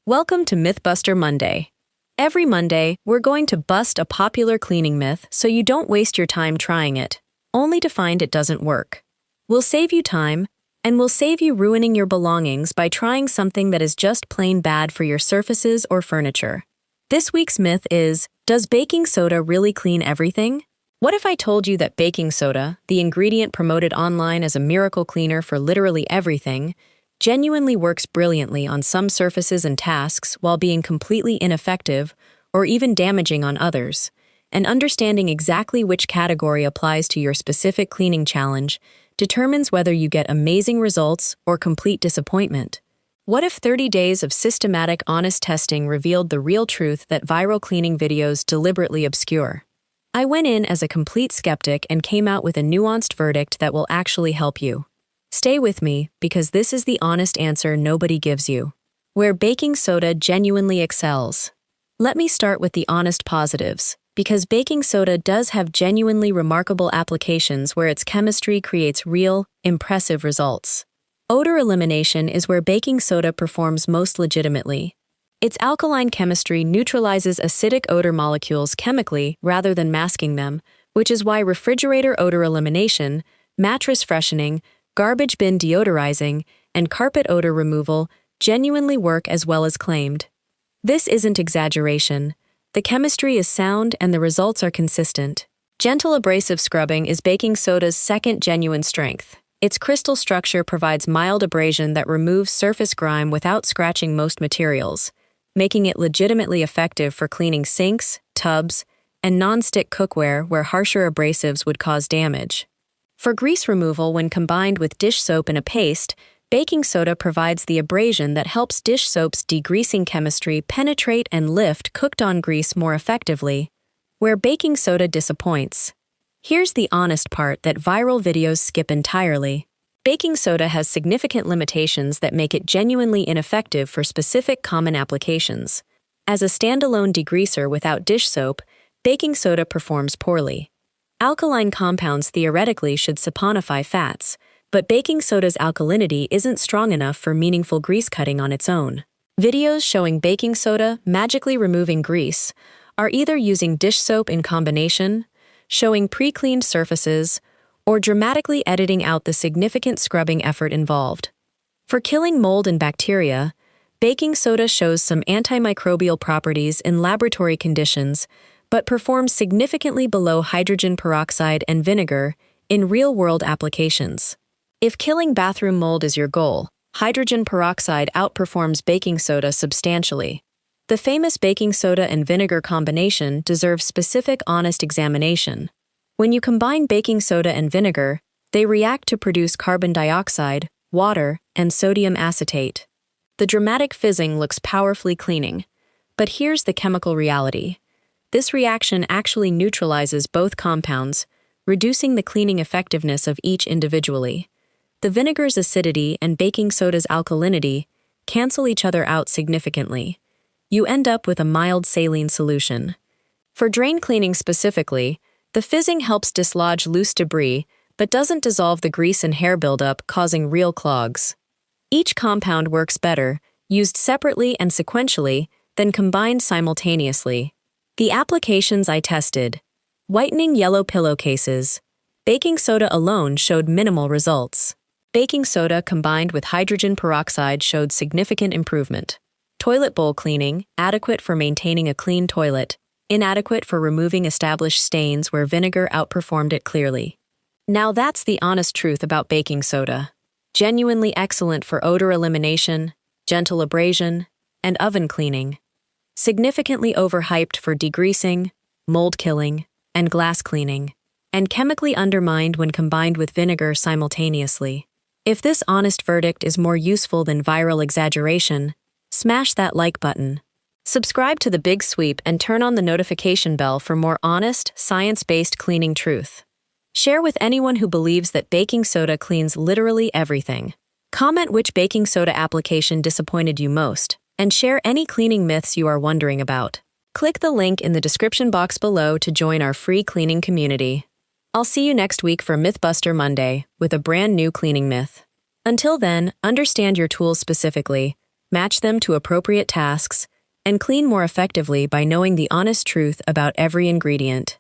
Welcome to Mythbuster Monday. Every Monday, we're going to bust a popular cleaning myth so you don't waste your time trying it, only to find it doesn't work. We'll save you time, and we'll save you ruining your belongings by trying something that is just plain bad for your surfaces or furniture. This week's myth is, does baking soda really clean everything? What if I told you that baking soda, the ingredient promoted online as a miracle cleaner for literally everything, genuinely works brilliantly on some surfaces and tasks while being completely ineffective or even damaging on others, and understanding exactly which category applies to your specific cleaning challenge determines whether you get amazing results or complete disappointment. What if 30 days of systematic, honest testing revealed the real truth that viral cleaning videos deliberately obscure? I went in as a complete skeptic and came out with a nuanced verdict that will actually help you. Stay with me, because this is the honest answer nobody gives you. Where baking soda genuinely excels. Let me start with the honest positives, because baking soda does have genuinely remarkable applications where its chemistry creates real, impressive results. Odor elimination is where baking soda performs most legitimately. Its alkaline chemistry neutralizes acidic odor molecules chemically rather than masking them, which is why refrigerator odor elimination, mattress freshening, garbage bin deodorizing, and carpet odor removal genuinely work as well as claimed. This isn't exaggeration. The chemistry is sound and the results are consistent. Gentle abrasive scrubbing is baking soda's second genuine strength. Its crystal structure provides mild abrasion that removes surface grime without scratching most materials, making it legitimately effective for cleaning sinks, tubs, and non-stick cookware where harsher abrasives would cause damage. For grease removal when combined with dish soap in a paste, baking soda provides the abrasion that helps dish soap's degreasing chemistry penetrate and lift cooked-on grease more effectively, where baking soda disappoints. Here's the honest part that viral videos skip entirely. Baking soda has significant limitations that make it genuinely ineffective for specific common applications. As a standalone degreaser without dish soap, baking soda performs poorly. Alkaline compounds theoretically should saponify fats, but baking soda's alkalinity isn't strong enough for meaningful grease cutting on its own. Videos showing baking soda magically removing grease are either using dish soap in combination, showing pre-cleaned surfaces, or dramatically editing out the significant scrubbing effort involved. For killing mold and bacteria, baking soda shows some antimicrobial properties in laboratory conditions, but performs significantly below hydrogen peroxide and vinegar in real-world applications. If killing bathroom mold is your goal, hydrogen peroxide outperforms baking soda substantially. The famous baking soda and vinegar combination deserves specific, honest examination. When you combine baking soda and vinegar, they react to produce carbon dioxide, water, and sodium acetate. The dramatic fizzing looks powerfully cleaning, but here's the chemical reality. This reaction actually neutralizes both compounds, reducing the cleaning effectiveness of each individually. The vinegar's acidity and baking soda's alkalinity cancel each other out significantly. You end up with a mild saline solution. For drain cleaning specifically, the fizzing helps dislodge loose debris but doesn't dissolve the grease and hair buildup, causing real clogs. Each compound works better, used separately and sequentially, than combined simultaneously. The applications I tested: whitening yellow pillowcases. Baking soda alone showed minimal results. Baking soda combined with hydrogen peroxide showed significant improvement. Toilet bowl cleaning, adequate for maintaining a clean toilet, inadequate for removing established stains where vinegar outperformed it clearly. Now that's the honest truth about baking soda. Genuinely excellent for odor elimination, gentle abrasion, and oven cleaning. Significantly overhyped for degreasing, mold killing, and glass cleaning, and chemically undermined when combined with vinegar simultaneously. If this honest verdict is more useful than viral exaggeration, smash that like button. Subscribe to The Big Sweep and turn on the notification bell for more honest, science-based cleaning truth. Share with anyone who believes that baking soda cleans literally everything. Comment which baking soda application disappointed you most, and share any cleaning myths you are wondering about. Click the link in the description box below to join our free cleaning community. I'll see you next week for Mythbuster Monday with a brand new cleaning myth. Until then, understand your tools specifically, match them to appropriate tasks, and clean more effectively by knowing the honest truth about every ingredient.